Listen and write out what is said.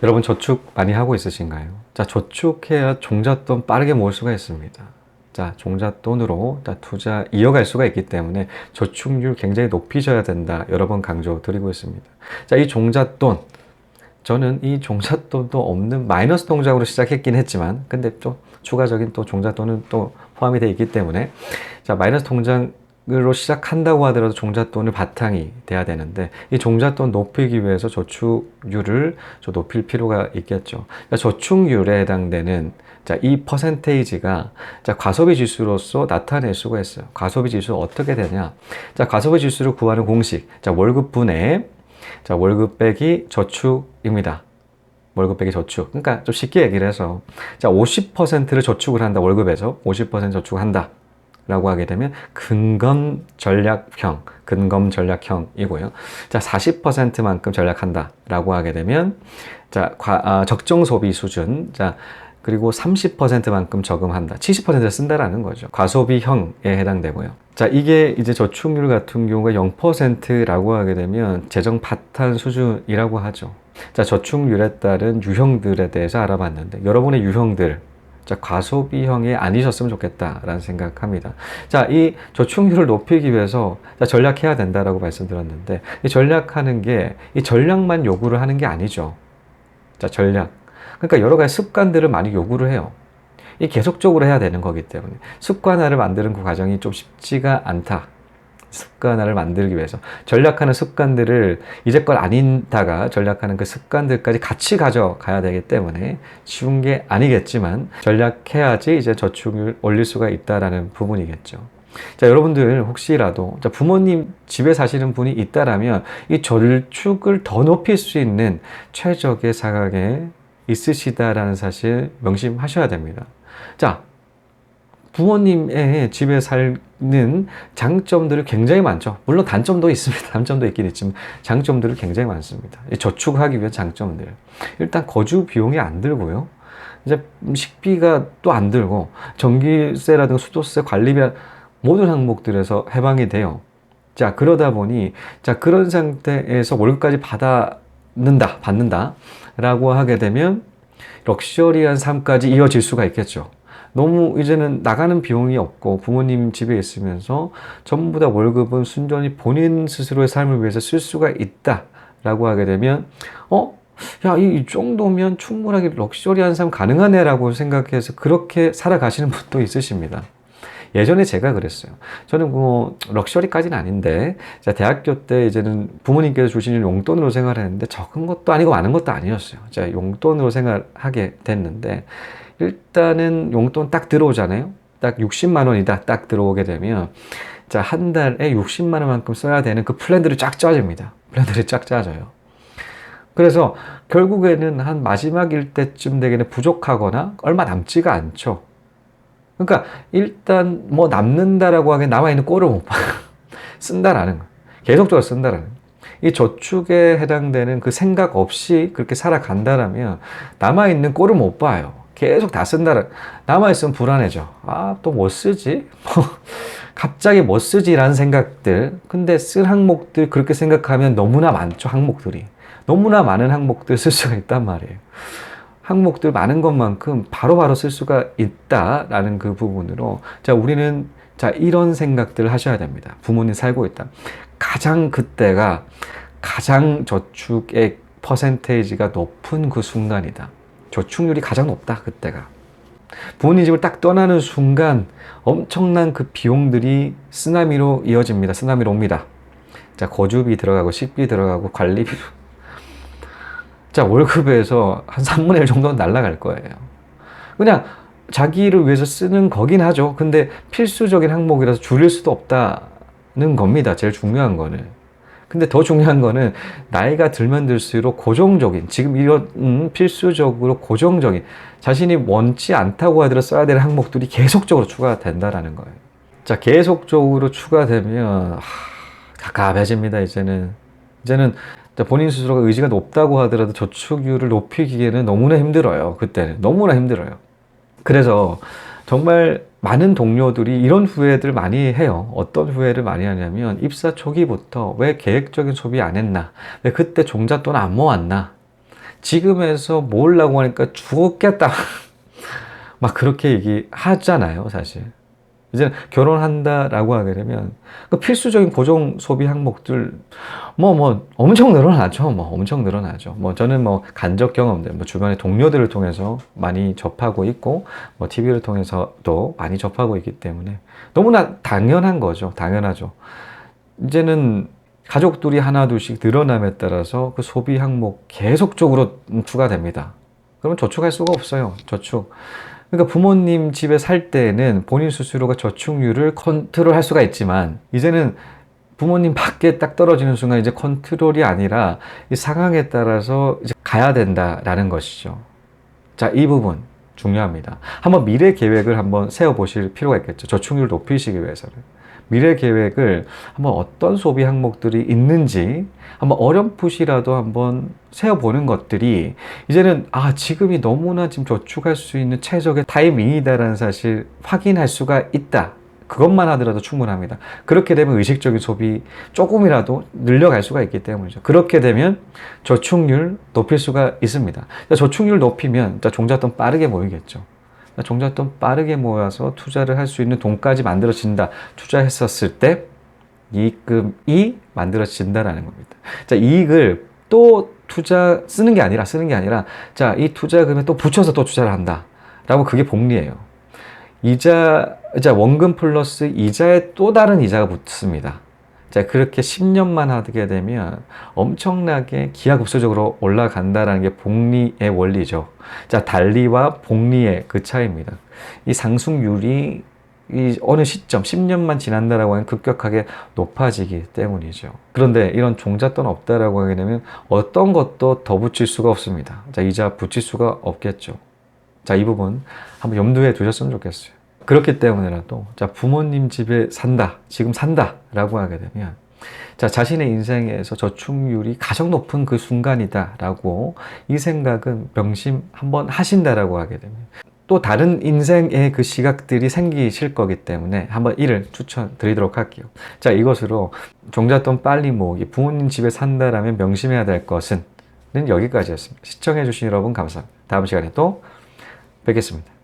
여러분 저축 많이 하고 있으신가요? 자, 저축해야 종잣돈 빠르게 모을 수가 있습니다. 자, 종잣돈으로 투자 이어갈 수가 있기 때문에 저축률 굉장히 높이셔야 된다. 여러 번 강조드리고 있습니다. 자, 이 종잣돈. 저는 이 종잣돈도 없는 마이너스 통장으로 시작했긴 했지만, 근데 또 추가적인 또 종잣돈은 또 포함이 되어 있기 때문에, 자, 마이너스 통장으로 시작한다고 하더라도 종잣돈을 바탕이 돼야 되는데, 이 종잣돈 높이기 위해서 저축률을 좀 높일 필요가 있겠죠. 그러니까 저축률에 해당되는 자, 이 퍼센테이지가 자, 과소비 지수로서 나타낼 수가 있어요. 과소비 지수 어떻게 되냐? 자, 과소비 지수를 구하는 공식. 자, 월급분의 자, 월급 빼기 저축입니다. 월급 빼기 저축. 그러니까 좀 쉽게 얘기를 해서 자, 50%를 저축을 한다. 월급에서 50% 저축을 한다. 라고 하게 되면 근검 전략형이고요. 자, 40%만큼 전략한다. 라고 하게 되면 자, 적정 소비 수준. 자, 그리고 30%만큼 저금한다. 70%를 쓴다라는 거죠. 과소비형에 해당되고요. 자, 이게 이제 저축률 같은 경우가 0%라고 하게 되면 재정 파탄 수준이라고 하죠. 자, 저축률에 따른 유형들에 대해서 알아봤는데 여러분의 유형들 자, 과소비형이 아니셨으면 좋겠다라는 생각합니다. 자, 이 저축률을 높이기 위해서 자, 전략해야 된다라고 말씀드렸는데 이 전략하는 게 이 전략만 요구를 하는 게 아니죠. 자, 전략. 그러니까 여러 가지 습관들을 많이 요구를 해요. 이 계속적으로 해야 되는 거기 때문에 습관화를 만드는 그 과정이 좀 쉽지가 않다. 습관화를 만들기 위해서 전략하는 습관들을 이제껏 아닌다가 전략하는 그 습관들까지 같이 가져가야 되기 때문에 쉬운 게 아니겠지만 전략해야지 이제 저축을 올릴 수가 있다라는 부분이겠죠. 자, 여러분들 혹시라도 자, 부모님 집에 사시는 분이 있다라면 이 저축을 더 높일 수 있는 최적의 상황에 있으시다라는 사실 명심하셔야 됩니다. 자, 부모님의 집에 살는 장점들이 굉장히 많죠. 물론 단점도 있습니다. 단점도 있긴 있지만 장점들이 굉장히 많습니다. 저축하기 위한 장점들. 일단 거주 비용이 안 들고요. 이제 식비가 또 안 들고 전기세라든가 수도세 관리비 모든 항목들에서 해방이 돼요. 자, 그러다 보니 자, 그런 상태에서 월급까지 받는다 라고 하게 되면 럭셔리한 삶까지 이어질 수가 있겠죠. 너무 이제는 나가는 비용이 없고 부모님 집에 있으면서 전부 다 월급은 순전히 본인 스스로의 삶을 위해서 쓸 수가 있다라고 하게 되면 야, 이 정도면 충분하게 럭셔리한 삶 가능하네 라고 생각해서 그렇게 살아가시는 분도 있으십니다. 예전에 제가 그랬어요. 저는 뭐 럭셔리까지는 아닌데 자, 대학교 때 이제는 부모님께서 주시는 용돈으로 생활했는데 적은 것도 아니고 많은 것도 아니었어요. 자, 용돈으로 생활하게 됐는데 일단은 용돈 딱 들어오잖아요. 딱 60만 원이다. 딱 들어오게 되면 자, 한 달에 60만 원만큼 써야 되는 그 플랜들이 쫙 짜집니다. 플랜들이 쫙 짜져요. 그래서 결국에는 한 마지막일 때쯤 되기는 부족하거나 얼마 남지가 않죠. 그러니까 일단 뭐 남는다라고 하기엔 남아있는 꼴을 못 봐. 쓴다라는 거. 계속적으로 쓴다라는 거. 이 저축에 해당되는 그 생각 없이 그렇게 살아간다라면 남아있는 꼴을 못 봐요. 계속 다 쓴다라. 남아있으면 불안해져. 아, 또 뭐 쓰지? 갑자기 뭐 쓰지라는 생각들. 근데 쓸 항목들 그렇게 생각하면 너무나 많죠, 항목들이. 너무나 많은 항목들 쓸 수가 있단 말이에요. 항목들 많은 것만큼 바로바로 쓸 수가 있다라는 그 부분으로 자, 우리는 자, 이런 생각들을 하셔야 됩니다. 부모님 살고 있다. 그때가 가장 저축의 퍼센테이지가 높은 그 순간이다. 저축률이 가장 높다. 그때가. 부모님 집을 딱 떠나는 순간 엄청난 그 비용들이 쓰나미로 이어집니다. 쓰나미로 옵니다. 자, 거주비 들어가고 식비 들어가고 관리비 자, 월급에서 한 3분의 1 정도는 날아갈 거예요. 그냥 자기를 위해서 쓰는 거긴 하죠. 근데 필수적인 항목이라서 줄일 수도 없다는 겁니다. 제일 중요한 거는. 근데 더 중요한 거는 나이가 들면 들수록 고정적인, 지금 이런 필수적으로 고정적인, 자신이 원치 않다고 하더라도 써야 되는 항목들이 계속적으로 추가된다라는 거예요. 자, 계속적으로 추가되면 갑갑해집니다. 이제는 본인 스스로가 의지가 높다고 하더라도 저축률을 높이기에는 너무나 힘들어요. 그때는 너무나 힘들어요. 그래서 정말 많은 동료들이 이런 후회들 많이 해요. 어떤 후회를 많이 하냐면 입사 초기부터 왜 계획적인 소비 안 했나? 왜 그때 종잣돈 안 모았나? 지금에서 모으려고 하니까 죽겠다. 막 그렇게 얘기하잖아요, 사실. 이제 결혼한다라고 하게 되면 그 필수적인 고정 소비 항목들 엄청 늘어나죠. 엄청 늘어나죠. 저는 간접 경험들, 주변의 동료들을 통해서 많이 접하고 있고, TV를 통해서도 많이 접하고 있기 때문에 너무나 당연한 거죠. 당연하죠. 이제는 가족들이 하나 둘씩 늘어남에 따라서 그 소비 항목 계속적으로 추가됩니다. 그러면 저축할 수가 없어요. 저축. 그러니까 부모님 집에 살 때는 본인 스스로가 저축률을 컨트롤할 수가 있지만, 이제는 부모님 밖에 딱 떨어지는 순간 이제 컨트롤이 아니라 이 상황에 따라서 이제 가야 된다라는 것이죠. 자, 이 부분 중요합니다. 한번 미래 계획을 한번 세워 보실 필요가 있겠죠. 저축률 높이시기 위해서는. 미래 계획을 한번 어떤 소비 항목들이 있는지 한번 어렴풋이라도 한번 세워보는 것들이 이제는 지금이 너무나 지금 저축할 수 있는 최적의 타이밍이다라는 사실 확인할 수가 있다. 그것만 하더라도 충분합니다. 그렇게 되면 의식적인 소비 조금이라도 늘려갈 수가 있기 때문이죠. 그렇게 되면 저축률 높일 수가 있습니다. 저축률 높이면 종잣돈 빠르게 모이겠죠. 종잣돈 빠르게 모아서 투자를 할 수 있는 돈까지 만들어진다. 투자했었을 때 이익금이 만들어진다라는 겁니다. 자, 이익을 또 쓰는 게 아니라 자, 이 투자금에 또 붙여서 또 투자를 한다. 라고 그게 복리예요. 원금 플러스 이자에 또 다른 이자가 붙습니다. 자, 그렇게 10년만 하게 되면 엄청나게 기하급수적으로 올라간다라는 게 복리의 원리죠. 자, 달리와 복리의 그 차이입니다. 이 상승률이 어느 시점, 10년만 지난다라고 하면 급격하게 높아지기 때문이죠. 그런데 이런 종잣돈 없다라고 하게 되면 어떤 것도 더 붙일 수가 없습니다. 자, 이자 붙일 수가 없겠죠. 자, 이 부분 한번 염두에 두셨으면 좋겠어요. 그렇기 때문에라도 부모님 집에 지금 산다라고 하게 되면 자신의 인생에서 저축률이 가장 높은 그 순간이다라고 이 생각은 명심 한번 하신다라고 하게 되면 또 다른 인생의 그 시각들이 생기실 거기 때문에 한번 이를 추천드리도록 할게요. 자, 이것으로 종잣돈 빨리 모으기, 부모님 집에 산다라면 명심해야 될 것은 여기까지였습니다. 시청해주신 여러분 감사합니다. 다음 시간에 또 뵙겠습니다.